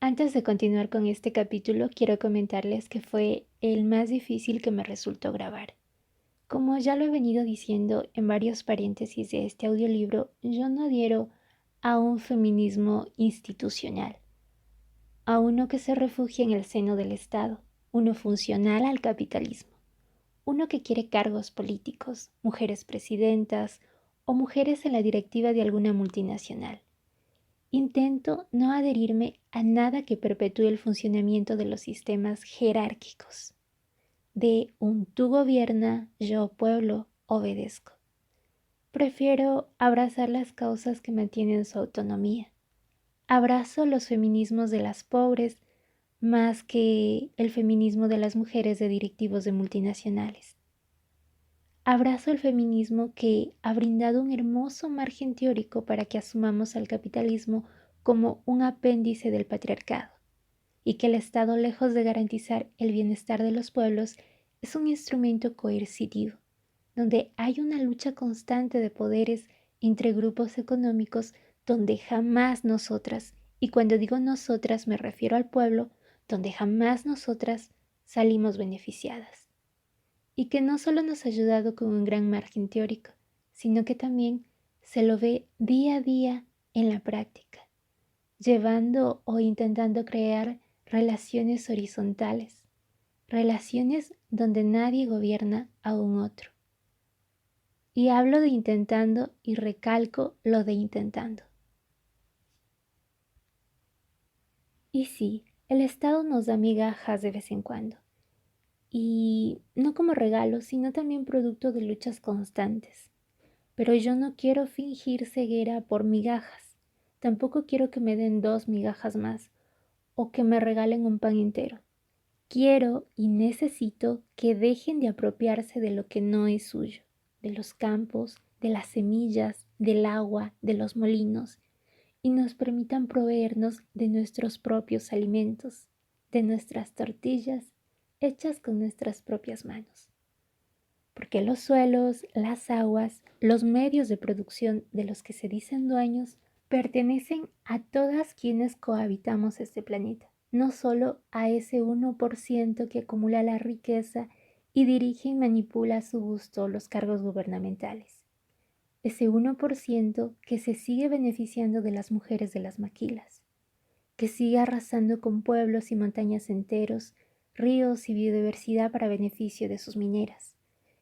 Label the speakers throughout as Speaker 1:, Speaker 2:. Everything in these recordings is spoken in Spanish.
Speaker 1: Antes de continuar con este capítulo, quiero comentarles que fue el más difícil que me resultó grabar. Como ya lo he venido diciendo en varios paréntesis de este audiolibro, yo no adhiero a un feminismo institucional, a uno que se refugia en el seno del Estado, uno funcional al capitalismo, uno que quiere cargos políticos, mujeres presidentas o mujeres en la directiva de alguna multinacional. Intento no adherirme a nada que perpetúe el funcionamiento de los sistemas jerárquicos, de un tú gobierna, yo pueblo obedezco. Prefiero abrazar las causas que mantienen su autonomía. Abrazo los feminismos de las pobres más que el feminismo de las mujeres de directivos de multinacionales. Abrazo el feminismo que ha brindado un hermoso margen teórico para que asumamos al capitalismo como un apéndice del patriarcado, y que el Estado, lejos de garantizar el bienestar de los pueblos, es un instrumento coercitivo, donde hay una lucha constante de poderes entre grupos económicos donde jamás nosotras, y cuando digo nosotras me refiero al pueblo, donde jamás nosotras salimos beneficiadas. Y que no solo nos ha ayudado con un gran margen teórico, sino que también se lo ve día a día en la práctica, llevando o intentando crear relaciones horizontales, relaciones donde nadie gobierna a un otro. Y hablo de intentando y recalco lo de intentando. Y sí, el Estado nos da migajas de vez en cuando, y no como regalo, sino también producto de luchas constantes. Pero yo no quiero fingir ceguera por migajas. Tampoco quiero que me den 2 migajas más o que me regalen un pan entero. Quiero y necesito que dejen de apropiarse de lo que no es suyo, de los campos, de las semillas, del agua, de los molinos, y nos permitan proveernos de nuestros propios alimentos, de nuestras tortillas hechas con nuestras propias manos. Porque los suelos, las aguas, los medios de producción de los que se dicen dueños pertenecen a todas quienes cohabitamos este planeta, no solo a ese 1% que acumula la riqueza y dirige y manipula a su gusto los cargos gubernamentales. Ese 1% que se sigue beneficiando de las mujeres de las maquilas, que sigue arrasando con pueblos y montañas enteros, ríos y biodiversidad para beneficio de sus mineras.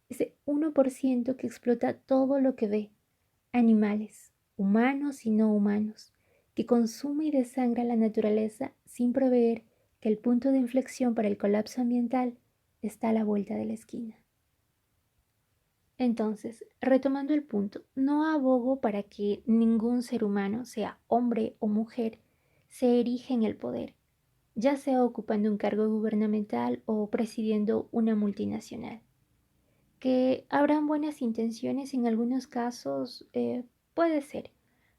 Speaker 1: Ese 1% que explota todo lo que ve, animales, humanos y no humanos, que consume y desangra la naturaleza sin prever que el punto de inflexión para el colapso ambiental está a la vuelta de la esquina. Entonces, retomando el punto, no abogo para que ningún ser humano, sea hombre o mujer, se erija en el poder, ya sea ocupando un cargo gubernamental o presidiendo una multinacional. Que habrán buenas intenciones en algunos casos, puede ser,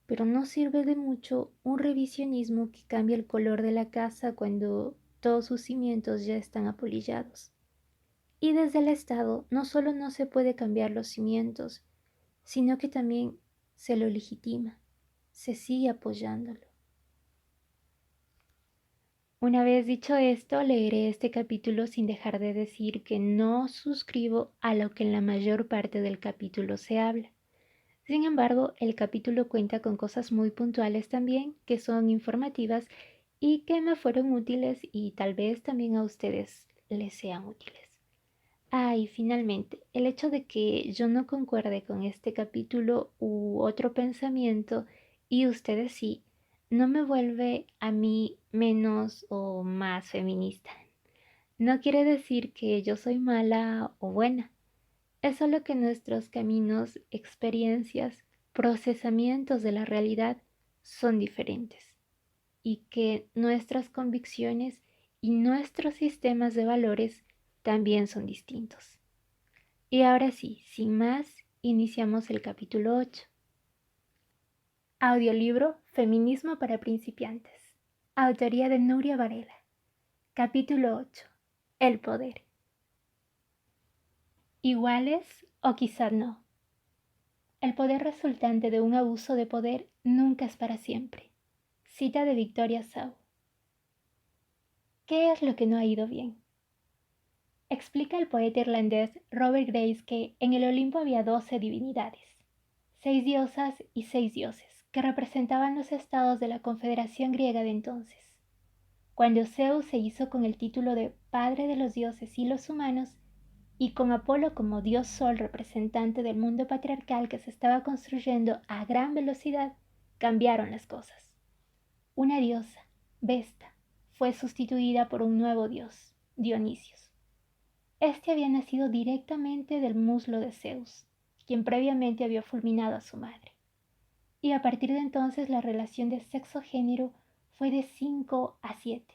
Speaker 1: pero no sirve de mucho un revisionismo que cambia el color de la casa cuando todos sus cimientos ya están apolillados. Y desde el Estado no solo no se puede cambiar los cimientos, sino que también se lo legitima, se sigue apoyándolo. Una vez dicho esto, leeré este capítulo sin dejar de decir que no suscribo a lo que en la mayor parte del capítulo se habla. Sin embargo, el capítulo cuenta con cosas muy puntuales también, que son informativas y que me fueron útiles y tal vez también a ustedes les sean útiles. Y finalmente, el hecho de que yo no concuerde con este capítulo u otro pensamiento y ustedes sí, no me vuelve a mí menos o más feminista. No quiere decir que yo soy mala o buena. Es solo que nuestros caminos, experiencias, procesamientos de la realidad son diferentes y que nuestras convicciones y nuestros sistemas de valores también son distintos. Y ahora sí, sin más, iniciamos el capítulo 8. Audiolibro Feminismo para principiantes. Autoría de Nuria Varela. Capítulo 8. El poder. Iguales o quizá no. El poder resultante de un abuso de poder nunca es para siempre. Cita de Victoria Sau. ¿Qué es lo que no ha ido bien? Explica el poeta irlandés Robert Graves que en el Olimpo había 12 divinidades, 6 diosas y 6 dioses, que representaban los estados de la confederación griega de entonces. Cuando Zeus se hizo con el título de padre de los dioses y los humanos, y con Apolo como dios sol representante del mundo patriarcal que se estaba construyendo a gran velocidad, cambiaron las cosas. Una diosa, Vesta, fue sustituida por un nuevo dios, Dionisios. Este había nacido directamente del muslo de Zeus, quien previamente había fulminado a su madre. Y a partir de entonces la relación de sexo-género fue de 5 a 7.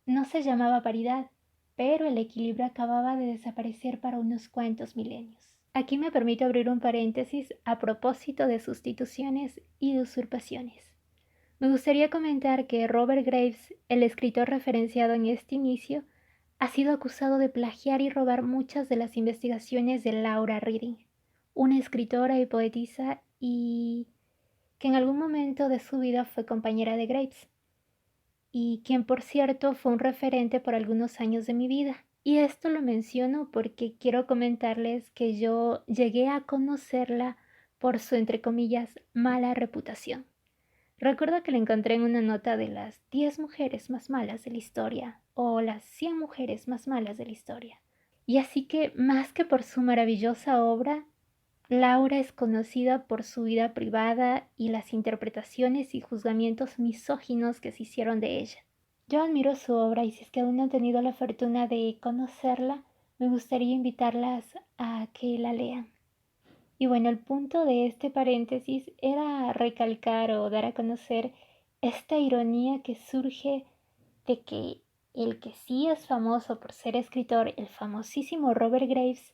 Speaker 1: No se llamaba paridad, pero el equilibrio acababa de desaparecer para unos cuantos milenios. Aquí me permito abrir un paréntesis a propósito de sustituciones y de usurpaciones. Me gustaría comentar que Robert Graves, el escritor referenciado en este inicio, ha sido acusado de plagiar y robar muchas de las investigaciones de Laura Reading, una escritora y poetisa y que en algún momento de su vida fue compañera de Graves, y quien por cierto fue un referente por algunos años de mi vida. Y esto lo menciono porque quiero comentarles que yo llegué a conocerla por su, entre comillas, mala reputación. Recuerdo que la encontré en una nota de las 10 mujeres más malas de la historia o las 100 mujeres más malas de la historia. Y así que, más que por su maravillosa obra, Laura es conocida por su vida privada y las interpretaciones y juzgamientos misóginos que se hicieron de ella. Yo admiro su obra y si es que aún no han tenido la fortuna de conocerla, me gustaría invitarlas a que la lean. Y bueno, el punto de este paréntesis era recalcar o dar a conocer esta ironía que surge de que el que sí es famoso por ser escritor, el famosísimo Robert Graves,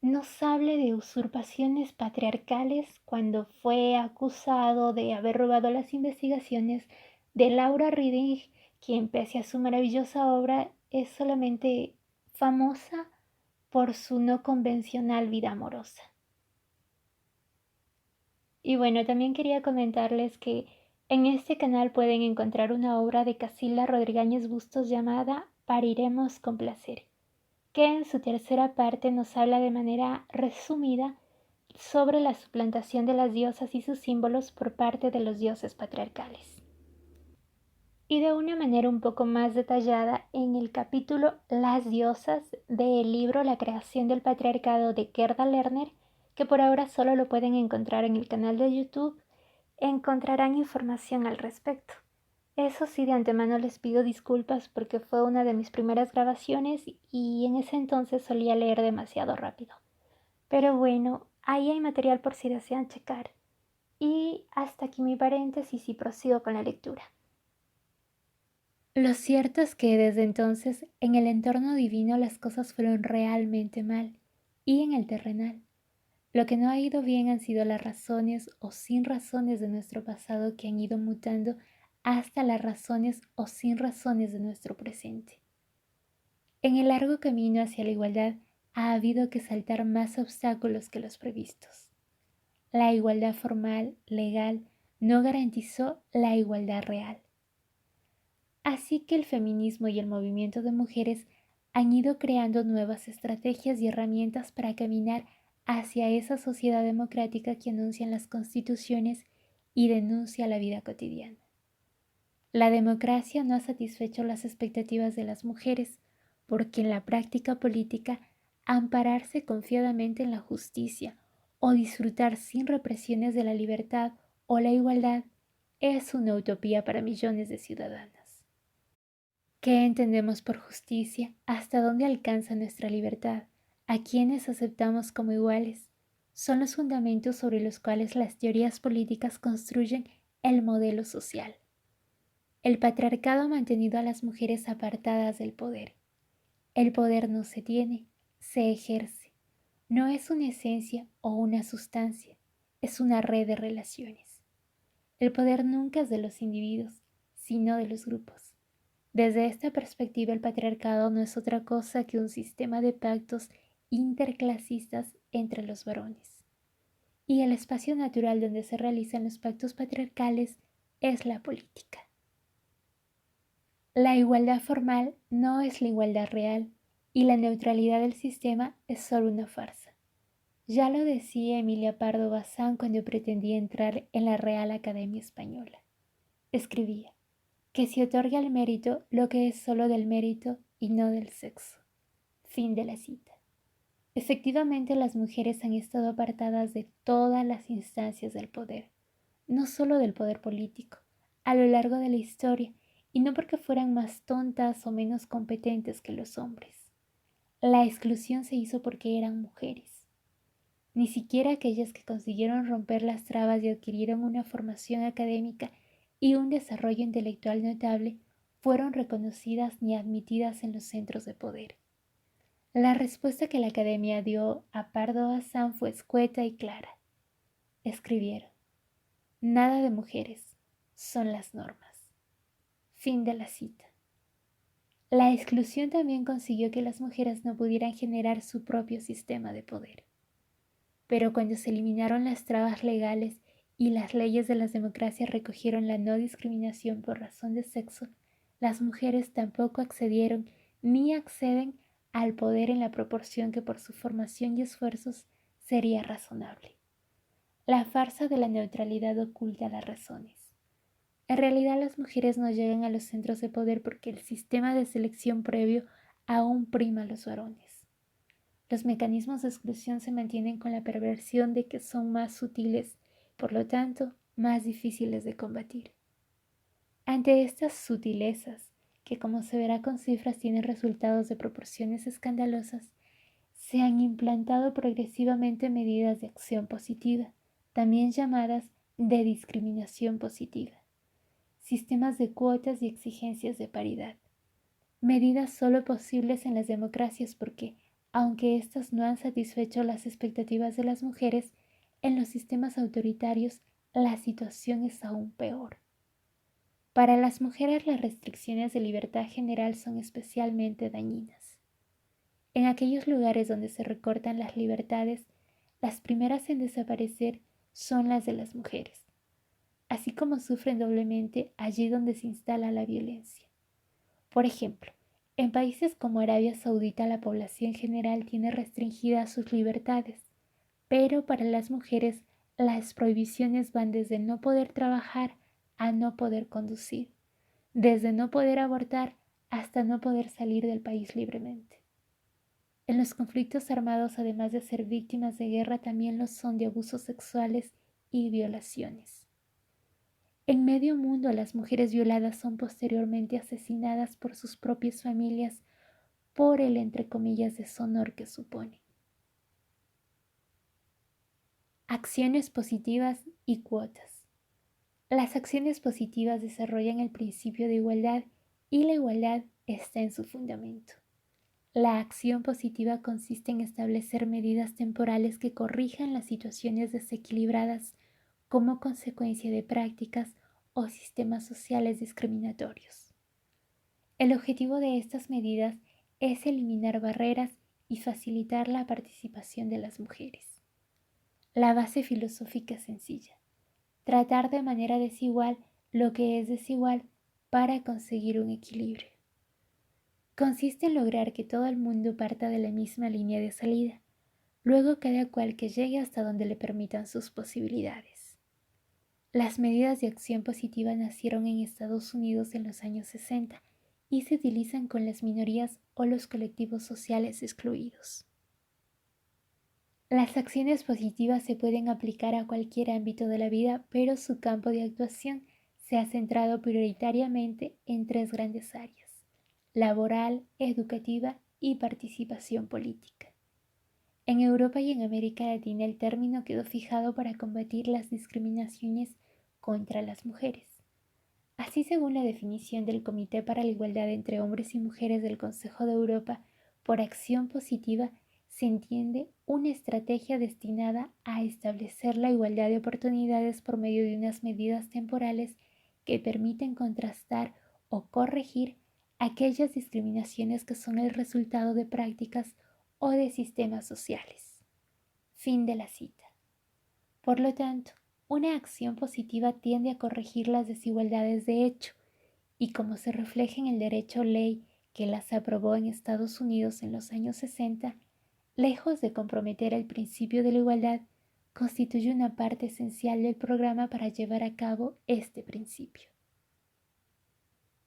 Speaker 1: nos hable de usurpaciones patriarcales cuando fue acusado de haber robado las investigaciones de Laura Reading, quien pese a su maravillosa obra es solamente famosa por su no convencional vida amorosa. Y bueno, también quería comentarles que en este canal pueden encontrar una obra de Casilda Rodríguez Bustos llamada Pariremos con placer, que en su tercera parte nos habla de manera resumida sobre la suplantación de las diosas y sus símbolos por parte de los dioses patriarcales. Y de una manera un poco más detallada en el capítulo Las diosas del libro La creación del patriarcado de Gerda Lerner, que por ahora solo lo pueden encontrar en el canal de YouTube, encontrarán información al respecto. Eso sí, de antemano les pido disculpas porque fue una de mis primeras grabaciones y en ese entonces solía leer demasiado rápido. Pero bueno, ahí hay material por si desean checar. Y hasta aquí mi paréntesis y prosigo con la lectura. Lo cierto es que desde entonces en el entorno divino las cosas fueron realmente mal y en el terrenal. Lo que no ha ido bien han sido las razones o sin razones de nuestro pasado que han ido mutando hasta las razones o sin razones de nuestro presente. En el largo camino hacia la igualdad ha habido que saltar más obstáculos que los previstos. La igualdad formal, legal, no garantizó la igualdad real. Así que el feminismo y el movimiento de mujeres han ido creando nuevas estrategias y herramientas para caminar hacia esa sociedad democrática que anuncian las constituciones y denuncia la vida cotidiana. La democracia no ha satisfecho las expectativas de las mujeres, porque en la práctica política ampararse confiadamente en la justicia o disfrutar sin represiones de la libertad o la igualdad es una utopía para millones de ciudadanas. ¿Qué entendemos por justicia? ¿Hasta dónde alcanza nuestra libertad? ¿A quiénes aceptamos como iguales? Son los fundamentos sobre los cuales las teorías políticas construyen el modelo social. El patriarcado ha mantenido a las mujeres apartadas del poder. El poder no se tiene, se ejerce. No es una esencia o una sustancia, es una red de relaciones. El poder nunca es de los individuos, sino de los grupos. Desde esta perspectiva, el patriarcado no es otra cosa que un sistema de pactos interclasistas entre los varones. Y el espacio natural donde se realizan los pactos patriarcales es la política. La igualdad formal no es la igualdad real y la neutralidad del sistema es solo una farsa. Ya lo decía Emilia Pardo Bazán cuando pretendía entrar en la Real Academia Española. Escribía que se otorga al mérito lo que es solo del mérito y no del sexo. Fin de la cita. Efectivamente, las mujeres han estado apartadas de todas las instancias del poder, no solo del poder político, a lo largo de la historia, y no porque fueran más tontas o menos competentes que los hombres. La exclusión se hizo porque eran mujeres. Ni siquiera aquellas que consiguieron romper las trabas y adquirieron una formación académica y un desarrollo intelectual notable fueron reconocidas ni admitidas en los centros de poder. La respuesta que la Academia dio a Pardo Bazán fue escueta y clara. Escribieron: nada de mujeres, son las normas. Fin de la cita. La exclusión también consiguió que las mujeres no pudieran generar su propio sistema de poder. Pero cuando se eliminaron las trabas legales y las leyes de las democracias recogieron la no discriminación por razón de sexo, las mujeres tampoco accedieron ni acceden al poder en la proporción que por su formación y esfuerzos sería razonable. La farsa de la neutralidad oculta las razones. En realidad las mujeres no llegan a los centros de poder porque el sistema de selección previo aún prima a los varones. Los mecanismos de exclusión se mantienen con la perversión de que son más sutiles, por lo tanto, más difíciles de combatir. Ante estas sutilezas, que como se verá con cifras tienen resultados de proporciones escandalosas, se han implantado progresivamente medidas de acción positiva, también llamadas de discriminación positiva, sistemas de cuotas y exigencias de paridad, medidas solo posibles en las democracias porque, aunque éstas no han satisfecho las expectativas de las mujeres, en los sistemas autoritarios la situación es aún peor. Para las mujeres las restricciones de libertad general son especialmente dañinas. En aquellos lugares donde se recortan las libertades, las primeras en desaparecer son las de las mujeres, así como sufren doblemente allí donde se instala la violencia. Por ejemplo, en países como Arabia Saudita la población general tiene restringidas sus libertades, pero para las mujeres las prohibiciones van desde no poder trabajar a no poder conducir, desde no poder abortar hasta no poder salir del país libremente. En los conflictos armados, además de ser víctimas de guerra, también lo son de abusos sexuales y violaciones. En medio mundo, las mujeres violadas son posteriormente asesinadas por sus propias familias por el, entre comillas, deshonor que supone. Acciones positivas y cuotas. Las acciones positivas desarrollan el principio de igualdad y la igualdad está en su fundamento. La acción positiva consiste en establecer medidas temporales que corrijan las situaciones desequilibradas como consecuencia de prácticas o sistemas sociales discriminatorios. El objetivo de estas medidas es eliminar barreras y facilitar la participación de las mujeres. La base filosófica es sencilla: tratar de manera desigual lo que es desigual para conseguir un equilibrio. Consiste en lograr que todo el mundo parta de la misma línea de salida, luego cada cual que llegue hasta donde le permitan sus posibilidades. Las medidas de acción positiva nacieron en Estados Unidos en los años 60 y se utilizan con las minorías o los colectivos sociales excluidos. Las acciones positivas se pueden aplicar a cualquier ámbito de la vida, pero su campo de actuación se ha centrado prioritariamente en tres grandes áreas: laboral, educativa y participación política. En Europa y en América Latina el término quedó fijado para combatir las discriminaciones contra las mujeres. Así, según la definición del Comité para la Igualdad entre Hombres y Mujeres del Consejo de Europa, por acción positiva se entiende una estrategia destinada a establecer la igualdad de oportunidades por medio de unas medidas temporales que permiten contrastar o corregir aquellas discriminaciones que son el resultado de prácticas o de sistemas sociales. Fin de la cita. Por lo tanto, una acción positiva tiende a corregir las desigualdades de hecho y como se refleja en el derecho ley que las aprobó en Estados Unidos en los años 60, lejos de comprometer el principio de la igualdad, constituye una parte esencial del programa para llevar a cabo este principio.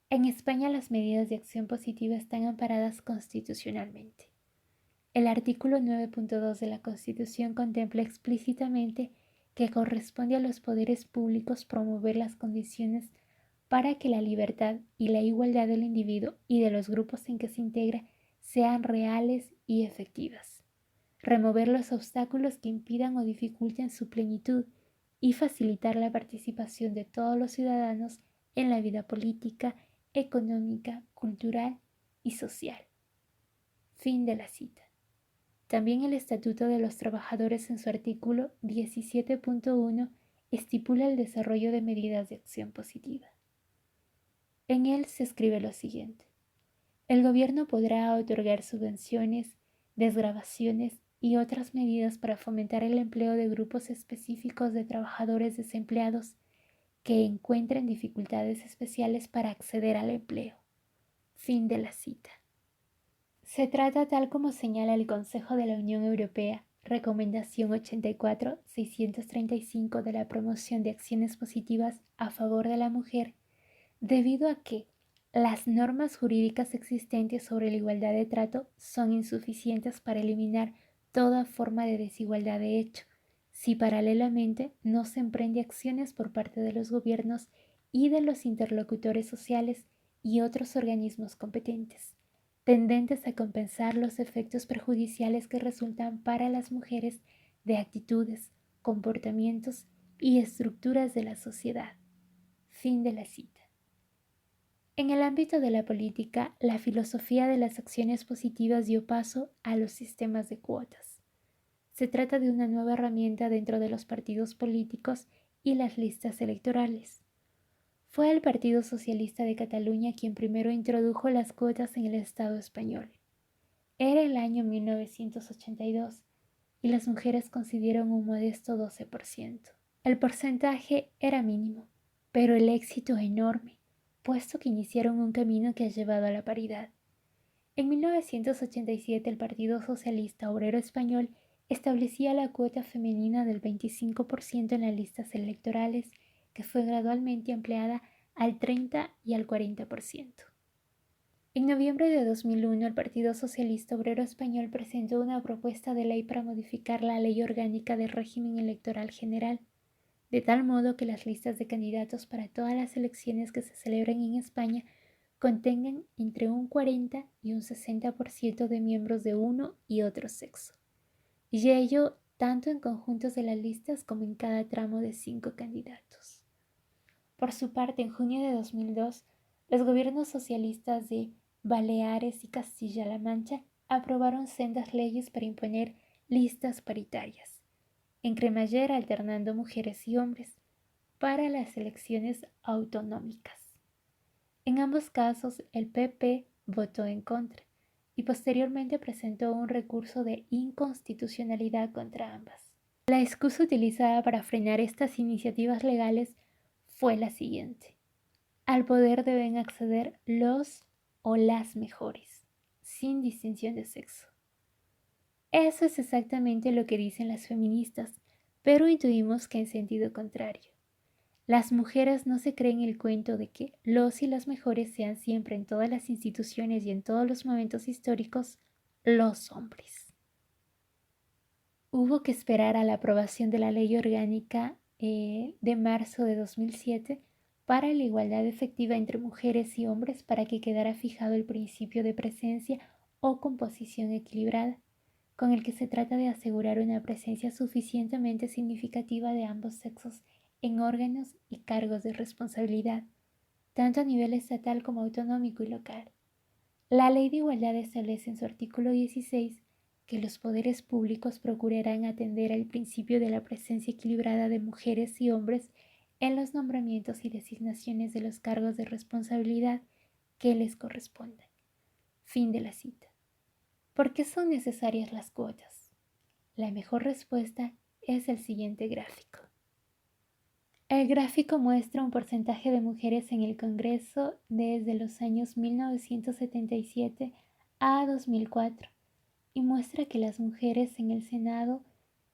Speaker 1: En España las medidas de acción positiva están amparadas constitucionalmente. El artículo 9.2 de la Constitución contempla explícitamente que corresponde a los poderes públicos promover las condiciones para que la libertad y la igualdad del individuo y de los grupos en que se integra sean reales y efectivas, remover los obstáculos que impidan o dificulten su plenitud y facilitar la participación de todos los ciudadanos en la vida política, económica, cultural y social. Fin de la cita. También el Estatuto de los Trabajadores en su artículo 17.1 estipula el desarrollo de medidas de acción positiva. En él se escribe lo siguiente: el gobierno podrá otorgar subvenciones, desgravaciones y otras medidas para fomentar el empleo de grupos específicos de trabajadores desempleados que encuentren dificultades especiales para acceder al empleo. Fin de la cita. Se trata, tal como señala el Consejo de la Unión Europea, Recomendación 84-635 de la promoción de acciones positivas a favor de la mujer, debido a que las normas jurídicas existentes sobre la igualdad de trato son insuficientes para eliminar toda forma de desigualdad de hecho, si paralelamente no se emprende acciones por parte de los gobiernos y de los interlocutores sociales y otros organismos competentes, tendentes a compensar los efectos perjudiciales que resultan para las mujeres de actitudes, comportamientos y estructuras de la sociedad. Fin de la cita. En el ámbito de la política, la filosofía de las acciones positivas dio paso a los sistemas de cuotas. Se trata de una nueva herramienta dentro de los partidos políticos y las listas electorales. Fue el Partido Socialista de Cataluña quien primero introdujo las cuotas en el Estado español. Era el año 1982 y las mujeres concedieron un modesto 12%. El porcentaje era mínimo, pero el éxito enorme, puesto que iniciaron un camino que ha llevado a la paridad. En 1987 el Partido Socialista Obrero Español establecía la cuota femenina del 25% en las listas electorales, que fue gradualmente ampliada al 30 y al 40%. En noviembre de 2001 el Partido Socialista Obrero Español presentó una propuesta de ley para modificar la Ley Orgánica del Régimen Electoral General, de tal modo que las listas de candidatos para todas las elecciones que se celebren en España contengan entre un 40 y un 60% de miembros de uno y otro sexo, y ello tanto en conjuntos de las listas como en cada tramo de 5 candidatos. Por su parte, en junio de 2002, los gobiernos socialistas de Baleares y Castilla-La Mancha aprobaron sendas leyes para imponer listas paritarias, en cremallera alternando mujeres y hombres, para las elecciones autonómicas. En ambos casos, el PP votó en contra y posteriormente presentó un recurso de inconstitucionalidad contra ambas. La excusa utilizada para frenar estas iniciativas legales fue la siguiente: al poder deben acceder los o las mejores, sin distinción de sexo. Eso es exactamente lo que dicen las feministas, pero intuimos que en sentido contrario. Las mujeres no se creen el cuento de que los y las mejores sean siempre en todas las instituciones y en todos los momentos históricos los hombres. Hubo que esperar a la aprobación de la Ley Orgánica de marzo de 2007 para la igualdad efectiva entre mujeres y hombres para que quedara fijado el principio de presencia o composición equilibrada, con el que se trata de asegurar una presencia suficientemente significativa de ambos sexos en órganos y cargos de responsabilidad, tanto a nivel estatal como autonómico y local. La Ley de Igualdad establece en su artículo 16 que los poderes públicos procurarán atender al principio de la presencia equilibrada de mujeres y hombres en los nombramientos y designaciones de los cargos de responsabilidad que les correspondan. Fin de la cita. ¿Por qué son necesarias las cuotas? La mejor respuesta es el siguiente gráfico. El gráfico muestra un porcentaje de mujeres en el Congreso desde los años 1977 a 2004 y muestra que las mujeres en el Senado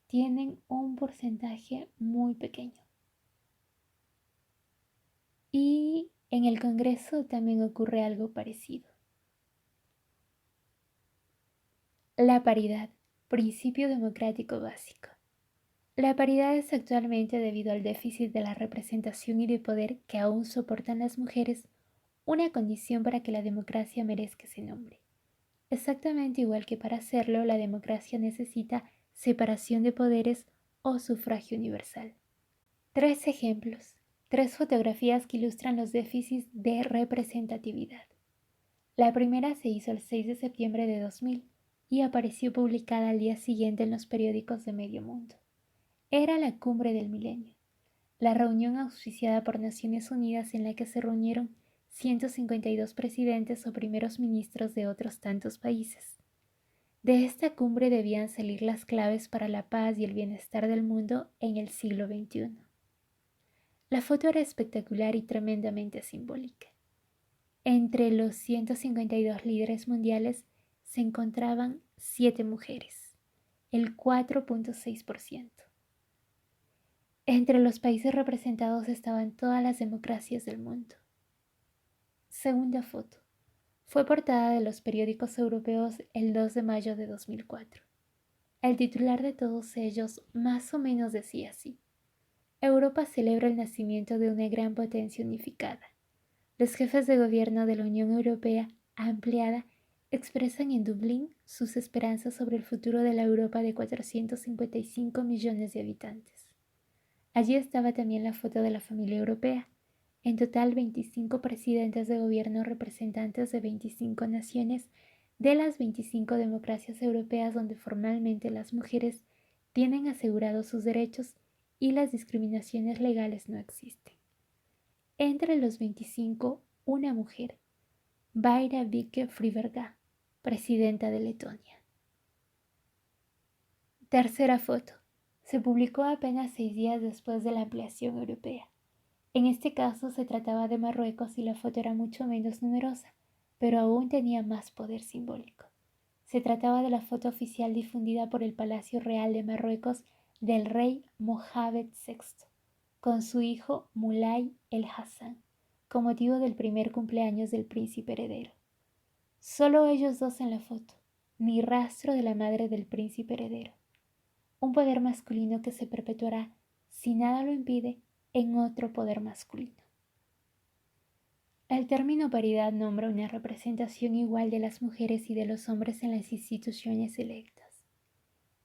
Speaker 1: tienen un porcentaje muy pequeño. Y en el Congreso también ocurre algo parecido. La paridad, principio democrático básico. La paridad es actualmente, debido al déficit de la representación y de poder que aún soportan las mujeres, una condición para que la democracia merezca ese nombre. Exactamente igual que para hacerlo, la democracia necesita separación de poderes o sufragio universal. 3 ejemplos, 3 fotografías que ilustran los déficits de representatividad. La primera se hizo el 6 de septiembre de 2000 y apareció publicada al día siguiente en los periódicos de medio mundo. Era la cumbre del milenio, la reunión auspiciada por Naciones Unidas en la que se reunieron 152 presidentes o primeros ministros de otros tantos países. De esta cumbre debían salir las claves para la paz y el bienestar del mundo en el siglo XXI. La foto era espectacular y tremendamente simbólica. Entre los 152 líderes mundiales se encontraban 7 mujeres, el 4.6%. Entre los países representados estaban todas las democracias del mundo. Segunda foto. Fue portada de los periódicos europeos el 2 de mayo de 2004. El titular de todos ellos más o menos decía así: Europa celebra el nacimiento de una gran potencia unificada. Los jefes de gobierno de la Unión Europea ampliada expresan en Dublín sus esperanzas sobre el futuro de la Europa de 455 millones de habitantes. Allí estaba también la foto de la familia europea. En total, 25 presidentes de gobierno representantes de 25 naciones de las 25 democracias europeas donde formalmente las mujeres tienen asegurados sus derechos y las discriminaciones legales no existen. Entre los 25, una mujer, Vaira Vike-Freiberga, presidenta de Letonia. Tercera foto. Se publicó apenas 6 días después de la ampliación europea. En este caso se trataba de Marruecos y la foto era mucho menos numerosa, pero aún tenía más poder simbólico. Se trataba de la foto oficial difundida por el Palacio Real de Marruecos del rey Mohamed VI, con su hijo Moulay el Hassan, con motivo del primer cumpleaños del príncipe heredero. Solo ellos dos en la foto, ni rastro de la madre del príncipe heredero. Un poder masculino que se perpetuará, si nada lo impide, en otro poder masculino. El término paridad nombra una representación igual de las mujeres y de los hombres en las instituciones electas.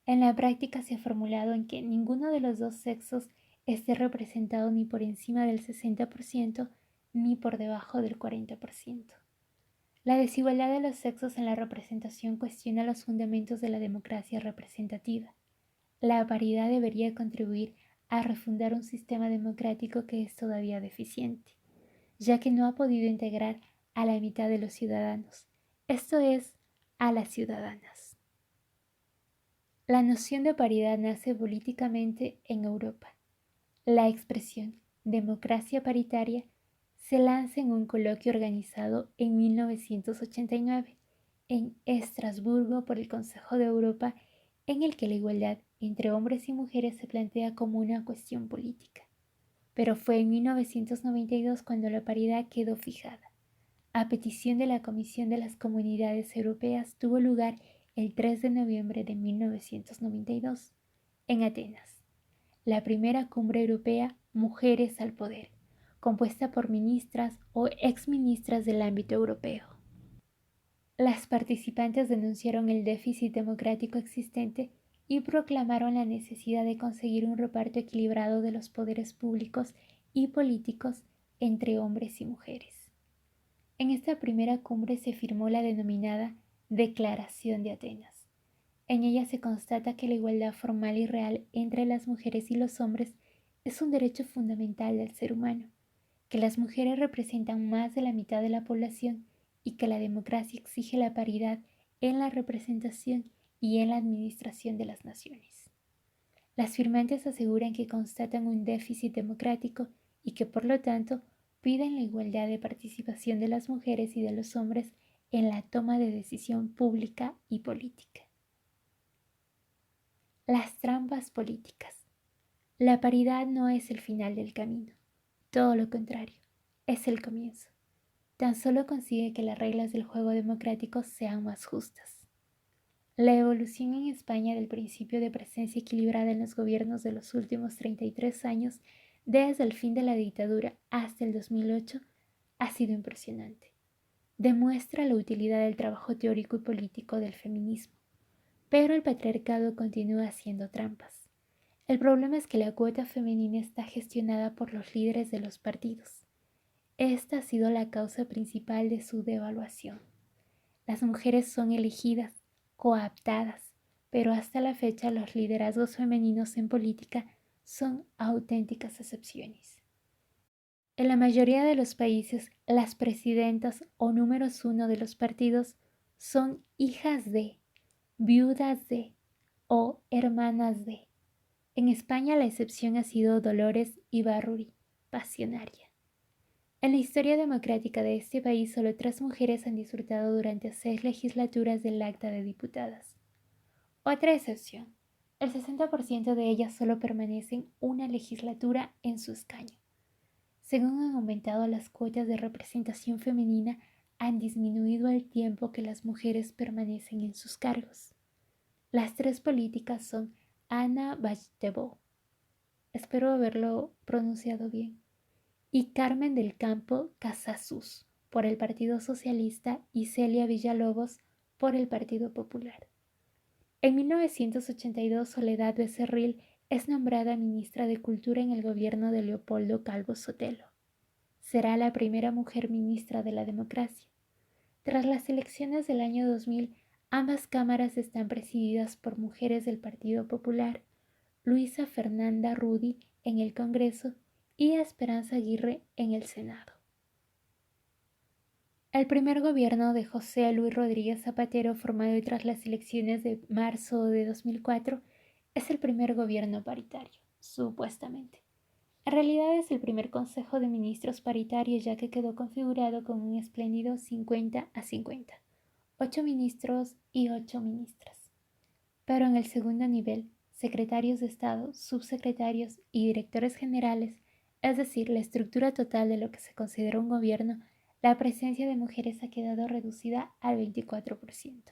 Speaker 1: En la práctica se ha formulado en que ninguno de los dos sexos esté representado ni por encima del 60% ni por debajo del 40%. La desigualdad de los sexos en la representación cuestiona los fundamentos de la democracia representativa. La paridad debería contribuir a refundar un sistema democrático que es todavía deficiente, ya que no ha podido integrar a la mitad de los ciudadanos, esto es, a las ciudadanas. La noción de paridad nace políticamente en Europa. La expresión democracia paritaria se lanza en un coloquio organizado en 1989 en Estrasburgo por el Consejo de Europa, en el que la igualdad entre hombres y mujeres se plantea como una cuestión política. Pero fue en 1992 cuando la paridad quedó fijada. A petición de la Comisión de las Comunidades Europeas tuvo lugar el 3 de noviembre de 1992 en Atenas, la primera cumbre europea Mujeres al Poder, compuesta por ministras o exministras del ámbito europeo. Las participantes denunciaron el déficit democrático existente y proclamaron la necesidad de conseguir un reparto equilibrado de los poderes públicos y políticos entre hombres y mujeres. En esta primera cumbre se firmó la denominada Declaración de Atenas. En ella se constata que la igualdad formal y real entre las mujeres y los hombres es un derecho fundamental del ser humano, que las mujeres representan más de la mitad de la población y que la democracia exige la paridad en la representación y en la administración de las naciones. Las firmantes aseguran que constatan un déficit democrático y que por lo tanto piden la igualdad de participación de las mujeres y de los hombres en la toma de decisión pública y política. Las trampas políticas. La paridad no es el final del camino, todo lo contrario, es el comienzo. Tan solo consigue que las reglas del juego democrático sean más justas. La evolución en España del principio de presencia equilibrada en los gobiernos de los últimos 33 años, desde el fin de la dictadura hasta el 2008, ha sido impresionante. Demuestra la utilidad del trabajo teórico y político del feminismo, pero el patriarcado continúa haciendo trampas. El problema es que la cuota femenina está gestionada por los líderes de los partidos. Esta ha sido la causa principal de su devaluación. Las mujeres son elegidas, cooptadas, pero hasta la fecha los liderazgos femeninos en política son auténticas excepciones. En la mayoría de los países, las presidentas o números uno de los partidos son hijas de, viudas de o hermanas de. En España la excepción ha sido Dolores Ibárruri, pasionaria. En la historia democrática de este país, solo 3 mujeres han disfrutado durante 6 legislaturas del acta de diputadas. Otra excepción, el 60% de ellas solo permanecen una legislatura en su escaño. Según han aumentado las cuotas de representación femenina, han disminuido el tiempo que las mujeres permanecen en sus cargos. Las 3 políticas son Ana Balltebó, espero haberlo pronunciado bien, y Carmen del Campo Casasus por el Partido Socialista y Celia Villalobos por el Partido Popular. En 1982, Soledad Becerril es nombrada ministra de Cultura en el gobierno de Leopoldo Calvo Sotelo. Será la primera mujer ministra de la democracia. Tras las elecciones del año 2000, ambas cámaras están presididas por mujeres del Partido Popular, Luisa Fernanda Rudy en el Congreso y Esperanza Aguirre en el Senado. El primer gobierno de José Luis Rodríguez Zapatero, formado tras las elecciones de marzo de 2004, es el primer gobierno paritario, supuestamente. En realidad es el primer Consejo de Ministros paritario, ya que quedó configurado con un espléndido 50-50, 8 ministros y 8 ministras. Pero en el segundo nivel, secretarios de Estado, subsecretarios y directores generales, es decir, la estructura total de lo que se considera un gobierno, la presencia de mujeres ha quedado reducida al 24%.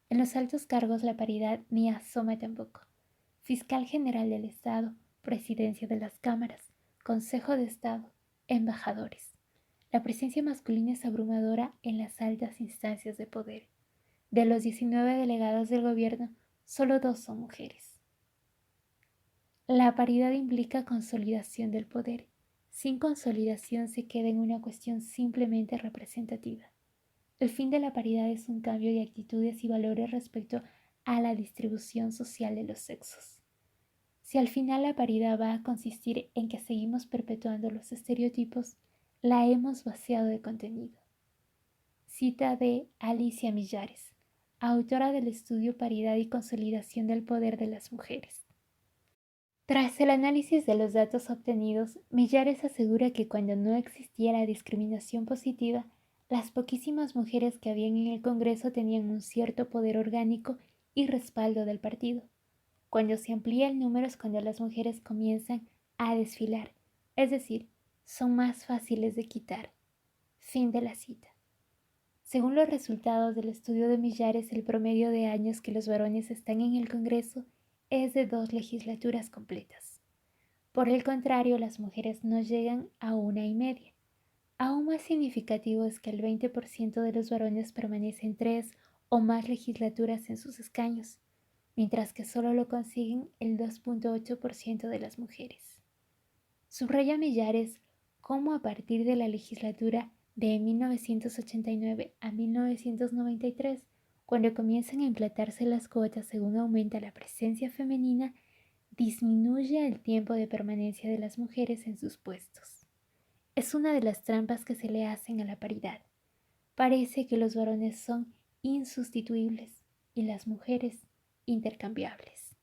Speaker 1: En los altos cargos la paridad ni asoma tampoco. Fiscal General del Estado, Presidencia de las Cámaras, Consejo de Estado, embajadores. La presencia masculina es abrumadora en las altas instancias de poder. De los 19 delegados del gobierno, solo 2 son mujeres. La paridad implica consolidación del poder. Sin consolidación se queda en una cuestión simplemente representativa. El fin de la paridad es un cambio de actitudes y valores respecto a la distribución social de los sexos. Si al final la paridad va a consistir en que seguimos perpetuando los estereotipos, la hemos vaciado de contenido. Cita de Alicia Millares, autora del estudio Paridad y Consolidación del Poder de las Mujeres. Tras el análisis de los datos obtenidos, Millares asegura que cuando no existía la discriminación positiva, las poquísimas mujeres que habían en el Congreso tenían un cierto poder orgánico y respaldo del partido. Cuando se amplía el número es cuando las mujeres comienzan a desfilar, es decir, son más fáciles de quitar. Fin de la cita. Según los resultados del estudio de Millares, el promedio de años que los varones están en el Congreso es de 2 legislaturas completas. Por el contrario, las mujeres no llegan a 1,5. Aún más significativo es que el 20% de los varones permanecen 3 o más legislaturas en sus escaños, mientras que solo lo consiguen el 2,8% de las mujeres. Subraya Millares cómo a partir de la legislatura de 1989 a 1993, cuando comienzan a implantarse las cuotas según aumenta la presencia femenina, disminuye el tiempo de permanencia de las mujeres en sus puestos. Es una de las trampas que se le hacen a la paridad. Parece que los varones son insustituibles y las mujeres intercambiables.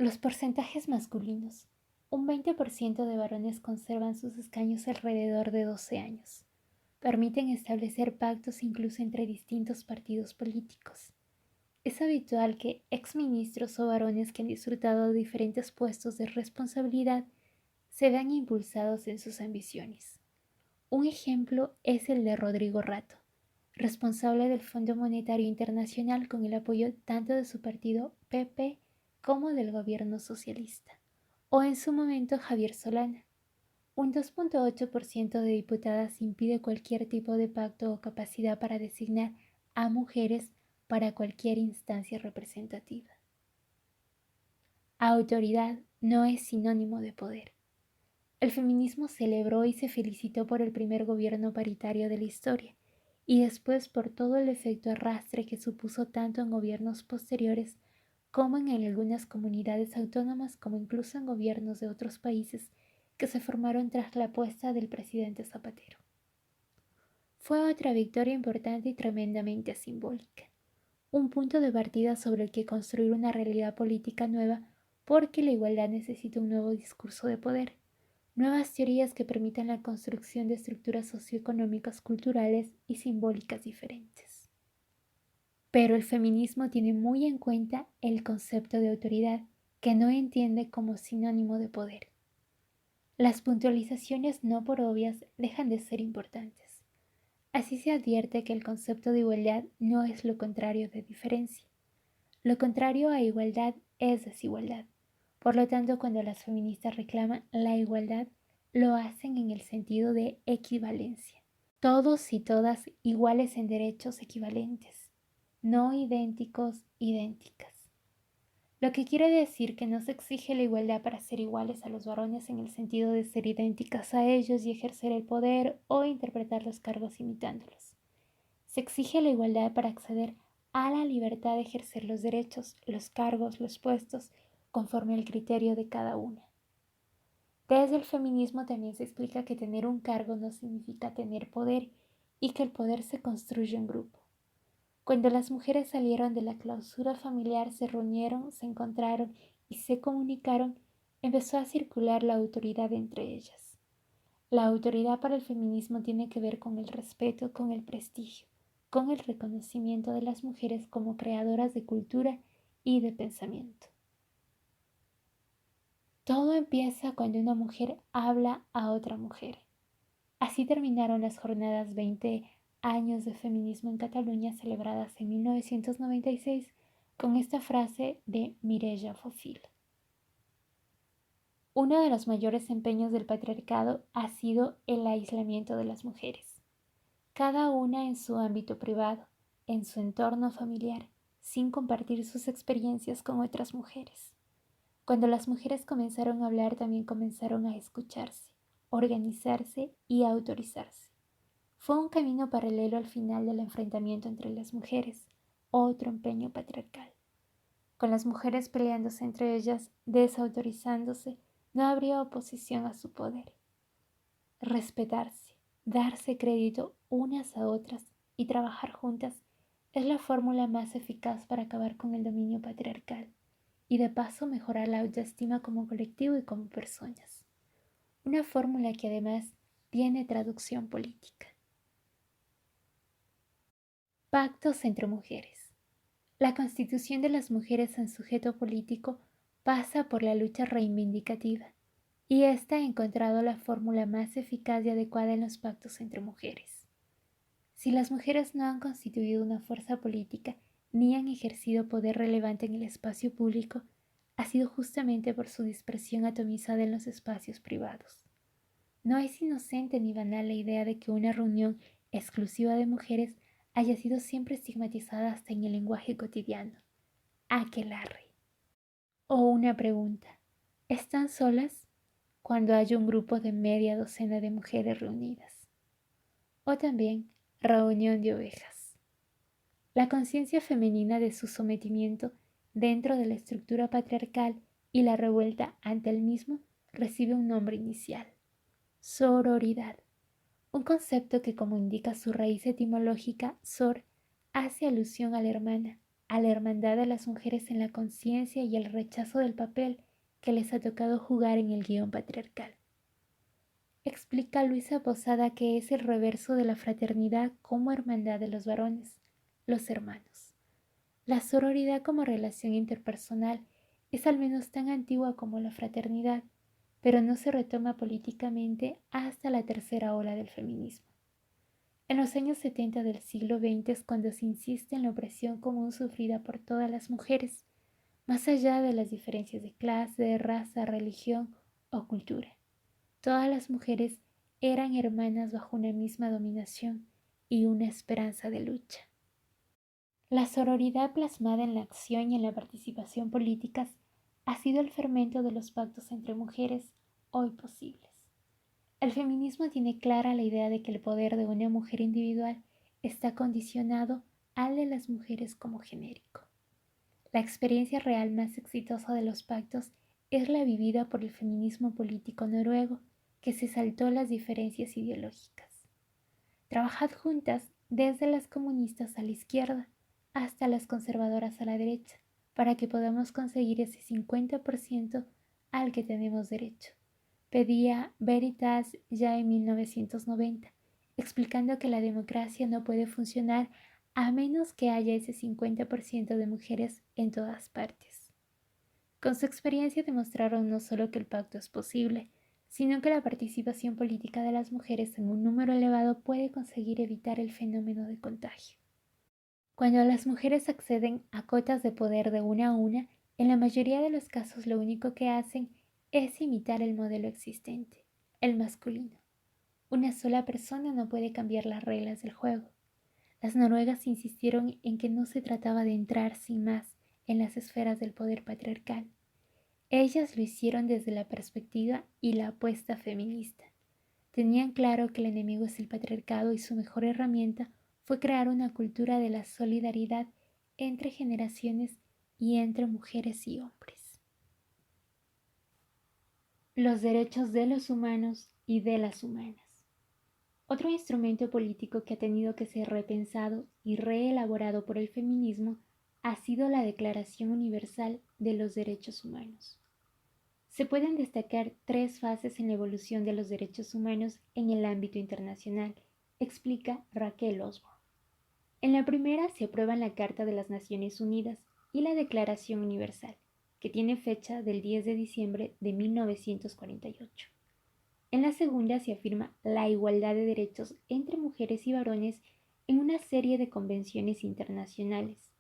Speaker 1: Los porcentajes masculinos. Un 20% de varones conservan sus escaños alrededor de 12 años. Permiten establecer pactos incluso entre distintos partidos políticos. Es habitual que exministros o varones que han disfrutado de diferentes puestos de responsabilidad se vean impulsados en sus ambiciones. Un ejemplo es el de Rodrigo Rato, responsable del Fondo Monetario Internacional con el apoyo tanto de su partido PP como del gobierno socialista, o en su momento Javier Solana. Un 2.8% de diputadas impide cualquier tipo de pacto o capacidad para designar a mujeres para cualquier instancia representativa. Autoridad no es sinónimo de poder. El feminismo celebró y se felicitó por el primer gobierno paritario de la historia, y después por todo el efecto arrastre que supuso tanto en gobiernos posteriores como en algunas comunidades autónomas, como incluso en gobiernos de otros países que se formaron tras la apuesta del presidente Zapatero. Fue otra victoria importante y tremendamente simbólica, un punto de partida sobre el que construir una realidad política nueva, porque la igualdad necesita un nuevo discurso de poder, nuevas teorías que permitan la construcción de estructuras socioeconómicas, culturales y simbólicas diferentes. Pero el feminismo tiene muy en cuenta el concepto de autoridad, que no entiende como sinónimo de poder. Las puntualizaciones no por obvias dejan de ser importantes. Así se advierte que el concepto de igualdad no es lo contrario de diferencia. Lo contrario a igualdad es desigualdad. Por lo tanto, cuando las feministas reclaman la igualdad, lo hacen en el sentido de equivalencia. Todos y todas iguales en derechos equivalentes, no idénticos, idénticas. Lo que quiere decir que no se exige la igualdad para ser iguales a los varones en el sentido de ser idénticas a ellos y ejercer el poder o interpretar los cargos imitándolos. Se exige la igualdad para acceder a la libertad de ejercer los derechos, los cargos, los puestos, conforme al criterio de cada una. Desde el feminismo también se explica que tener un cargo no significa tener poder y que el poder se construye en grupo. Cuando las mujeres salieron de la clausura familiar, se reunieron, se encontraron y se comunicaron, empezó a circular la autoridad entre ellas. La autoridad para el feminismo tiene que ver con el respeto, con el prestigio, con el reconocimiento de las mujeres como creadoras de cultura y de pensamiento. Todo empieza cuando una mujer habla a otra mujer. Así terminaron las jornadas 20 años de feminismo en Cataluña celebradas en 1996 con esta frase de Mireia Fofil. Uno de los mayores empeños del patriarcado ha sido el aislamiento de las mujeres, cada una en su ámbito privado, en su entorno familiar, sin compartir sus experiencias con otras mujeres. Cuando las mujeres comenzaron a hablar, también comenzaron a escucharse, organizarse y autorizarse. Fue un camino paralelo al final del enfrentamiento entre las mujeres, otro empeño patriarcal. Con las mujeres peleándose entre ellas, desautorizándose, no habría oposición a su poder. Respetarse, darse crédito unas a otras y trabajar juntas es la fórmula más eficaz para acabar con el dominio patriarcal y de paso mejorar la autoestima como colectivo y como personas. Una fórmula que además tiene traducción política. Pactos entre mujeres. La constitución de las mujeres en sujeto político pasa por la lucha reivindicativa, y ésta ha encontrado la fórmula más eficaz y adecuada en los pactos entre mujeres. Si las mujeres no han constituido una fuerza política ni han ejercido poder relevante en el espacio público, ha sido justamente por su dispersión atomizada en los espacios privados. No es inocente ni banal la idea de que una reunión exclusiva de mujeres haya sido siempre estigmatizada hasta en el lenguaje cotidiano. Aquelarre. O una pregunta. ¿Están solas? Cuando hay un grupo de media docena de mujeres reunidas. O también reunión de ovejas. La conciencia femenina de su sometimiento dentro de la estructura patriarcal y la revuelta ante el mismo recibe un nombre inicial: sororidad. Un concepto que, como indica su raíz etimológica, sor, hace alusión a la hermana, a la hermandad de las mujeres en la conciencia y el rechazo del papel que les ha tocado jugar en el guión patriarcal. Explica Luisa Posada que es el reverso de la fraternidad como hermandad de los varones, los hermanos. La sororidad como relación interpersonal es al menos tan antigua como la fraternidad, pero no se retoma políticamente hasta la tercera ola del feminismo. En los años 70 del siglo XX es cuando se insiste en la opresión común sufrida por todas las mujeres, más allá de las diferencias de clase, raza, religión o cultura. Todas las mujeres eran hermanas bajo una misma dominación y una esperanza de lucha. La sororidad plasmada en la acción y en la participación políticas ha sido el fermento de los pactos entre mujeres hoy posibles. El feminismo tiene clara la idea de que el poder de una mujer individual está condicionado al de las mujeres como genérico. La experiencia real más exitosa de los pactos es la vivida por el feminismo político noruego, que se saltó las diferencias ideológicas. Trabajad juntas desde las comunistas a la izquierda hasta las conservadoras a la derecha, para que podamos conseguir ese 50% al que tenemos derecho, pedía Veritas ya en 1990, explicando que la democracia no puede funcionar a menos que haya ese 50% de mujeres en todas partes. Con su experiencia demostraron no solo que el pacto es posible, sino que la participación política de las mujeres en un número elevado puede conseguir evitar el fenómeno de contagio. Cuando las mujeres acceden a cotas de poder de una a una, en la mayoría de los casos lo único que hacen es imitar el modelo existente, el masculino. Una sola persona no puede cambiar las reglas del juego. Las noruegas insistieron en que no se trataba de entrar sin más en las esferas del poder patriarcal. Ellas lo hicieron desde la perspectiva y la apuesta feminista. Tenían claro que el enemigo es el patriarcado y su mejor herramienta fue crear una cultura de la solidaridad entre generaciones y entre mujeres y hombres. Los derechos de los humanos y de las humanas. Otro instrumento político que ha tenido que ser repensado y reelaborado por el feminismo ha sido la Declaración Universal de los Derechos Humanos. Se pueden destacar 3 fases en la evolución de los derechos humanos en el ámbito internacional, explica Raquel Osborne. En la primera se aprueban la Carta de las Naciones Unidas y la Declaración Universal, que tiene fecha del 10 de diciembre de 1948. En la segunda se afirma la igualdad de derechos entre mujeres y varones en una serie de convenciones internacionales.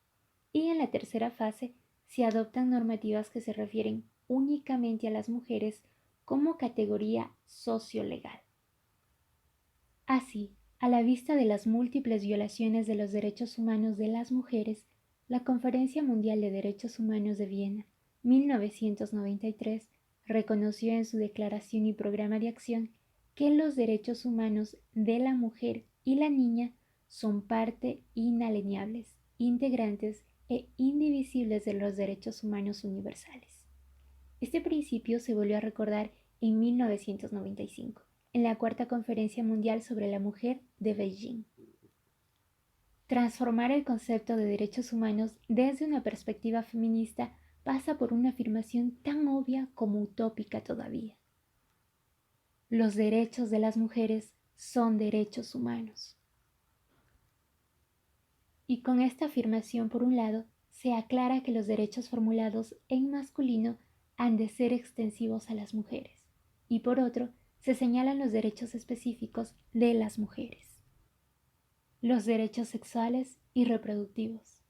Speaker 1: Y en la tercera fase se adoptan normativas que se refieren únicamente a las mujeres como categoría sociolegal. Así, a la vista de las múltiples violaciones de los derechos humanos de las mujeres, la Conferencia Mundial de Derechos Humanos de Viena, 1993, reconoció en su declaración y programa de acción que los derechos humanos de la mujer y la niña son parte inalienables, integrantes e indivisibles de los derechos humanos universales. Este principio se volvió a recordar en 1995, en la Cuarta Conferencia Mundial sobre la Mujer de Beijing. Transformar el concepto de derechos humanos desde una perspectiva feminista pasa por una afirmación tan obvia como utópica todavía. Los derechos de las mujeres son derechos humanos. Y con esta afirmación, por un lado, se aclara que los derechos formulados en masculino han de ser extensivos a las mujeres, y por otro, se señalan los derechos específicos de las mujeres. Los derechos sexuales y reproductivos.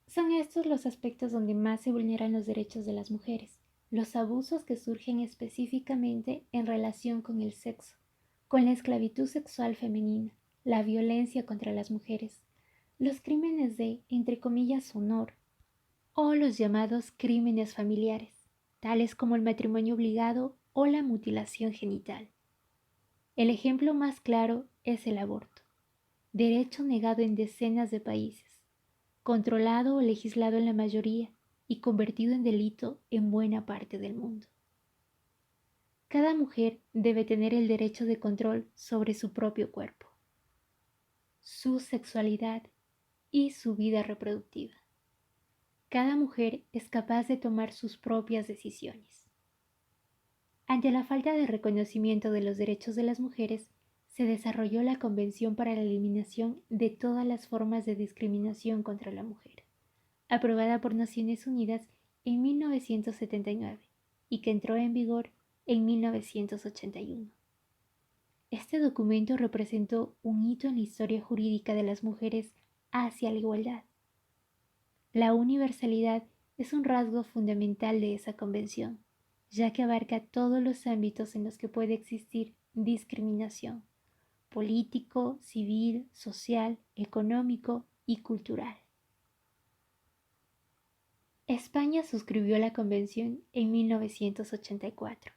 Speaker 1: Son estos los aspectos donde más se vulneran los derechos de las mujeres, los abusos que surgen específicamente en relación con el sexo, con la esclavitud sexual femenina, la violencia contra las mujeres, los crímenes de, entre comillas, honor, o los llamados crímenes familiares, tales como el matrimonio obligado o la mutilación genital. El ejemplo más claro es el aborto, derecho negado en decenas de países, controlado o legislado en la mayoría y convertido en delito en buena parte del mundo. Cada mujer debe tener el derecho de control sobre su propio cuerpo, su sexualidad y su vida reproductiva. Cada mujer es capaz de tomar sus propias decisiones. Ante la falta de reconocimiento de los derechos de las mujeres, se desarrolló la Convención para la Eliminación de todas las formas de discriminación contra la mujer, aprobada por Naciones Unidas en 1979 y que entró en vigor en 1981. Este documento representó un hito en la historia jurídica de las mujeres hacia la igualdad. La universalidad es un rasgo fundamental de esa convención, ya que abarca todos los ámbitos en los que puede existir discriminación: político, civil, social, económico y cultural. España suscribió la convención en 1984.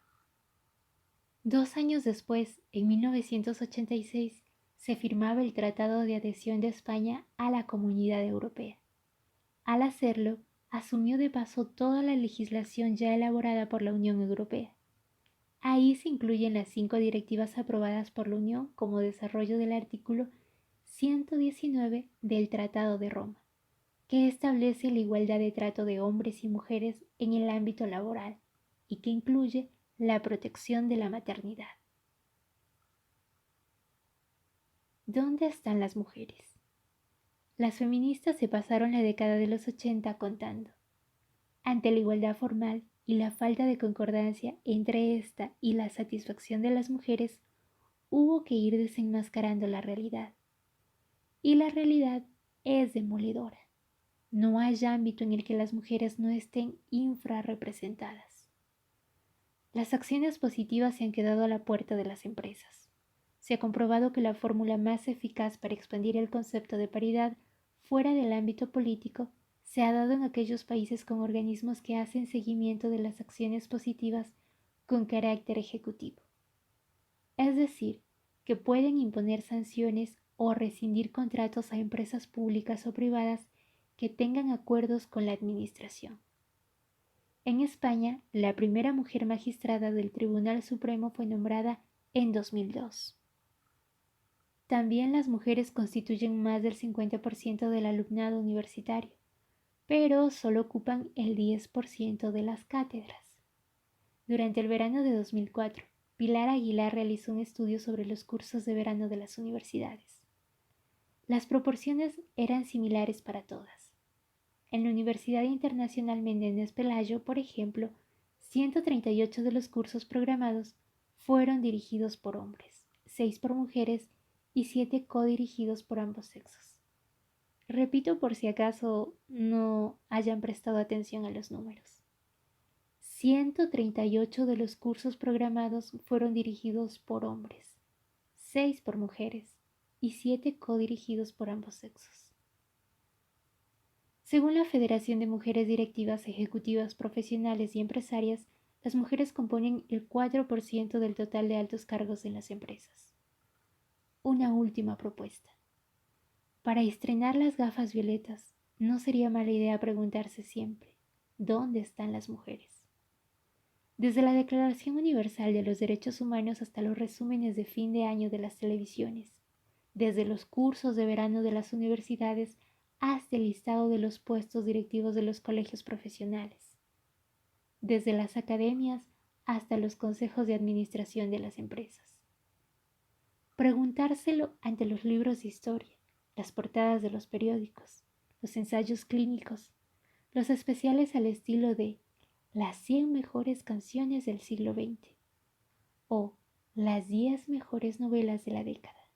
Speaker 1: 2 años después, en 1986, se firmaba el Tratado de Adhesión de España a la Comunidad Europea. Al hacerlo, asumió de paso toda la legislación ya elaborada por la Unión Europea. Ahí se incluyen las 5 directivas aprobadas por la Unión como desarrollo del artículo 119 del Tratado de Roma, que establece la igualdad de trato de hombres y mujeres en el ámbito laboral y que incluye la protección de la maternidad. ¿Dónde están las mujeres? Las feministas se pasaron la década de los 80 contando. Ante la igualdad formal y la falta de concordancia entre esta y la satisfacción de las mujeres, hubo que ir desenmascarando la realidad. Y la realidad es demoledora. No hay ámbito en el que las mujeres no estén infrarrepresentadas. Las acciones positivas se han quedado a la puerta de las empresas. Se ha comprobado que la fórmula más eficaz para expandir el concepto de paridad fuera del ámbito político se ha dado en aquellos países con organismos que hacen seguimiento de las acciones positivas con carácter ejecutivo. Es decir, que pueden imponer sanciones o rescindir contratos a empresas públicas o privadas que tengan acuerdos con la administración. En España, la primera mujer magistrada del Tribunal Supremo fue nombrada en 2002. También las mujeres constituyen más del 50% del alumnado universitario, pero solo ocupan el 10% de las cátedras. Durante el verano de 2004, Pilar Aguilar realizó un estudio sobre los cursos de verano de las universidades. Las proporciones eran similares para todas. En la Universidad Internacional Menéndez Pelayo, por ejemplo, 138 de los cursos programados fueron dirigidos por hombres, 6 por mujeres y 7 codirigidos por ambos sexos. Repito por si acaso no hayan prestado atención a los números. 138 de los cursos programados fueron dirigidos por hombres, 6 por mujeres y 7 codirigidos por ambos sexos. Según la Federación de Mujeres Directivas Ejecutivas Profesionales y Empresarias, las mujeres componen el 4% del total de altos cargos en las empresas. Una última propuesta. Para estrenar las gafas violetas, no sería mala idea preguntarse siempre, ¿dónde están las mujeres? Desde la Declaración Universal de los Derechos Humanos hasta los resúmenes de fin de año de las televisiones, desde los cursos de verano de las universidades hasta el listado de los puestos directivos de los colegios profesionales, desde las academias hasta los consejos de administración de las empresas. Preguntárselo ante los libros de historia, las portadas de los periódicos, los ensayos clínicos, los especiales al estilo de las 100 mejores canciones del siglo XX o las 10 mejores novelas de la década.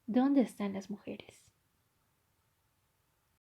Speaker 1: ¿Dónde están las mujeres?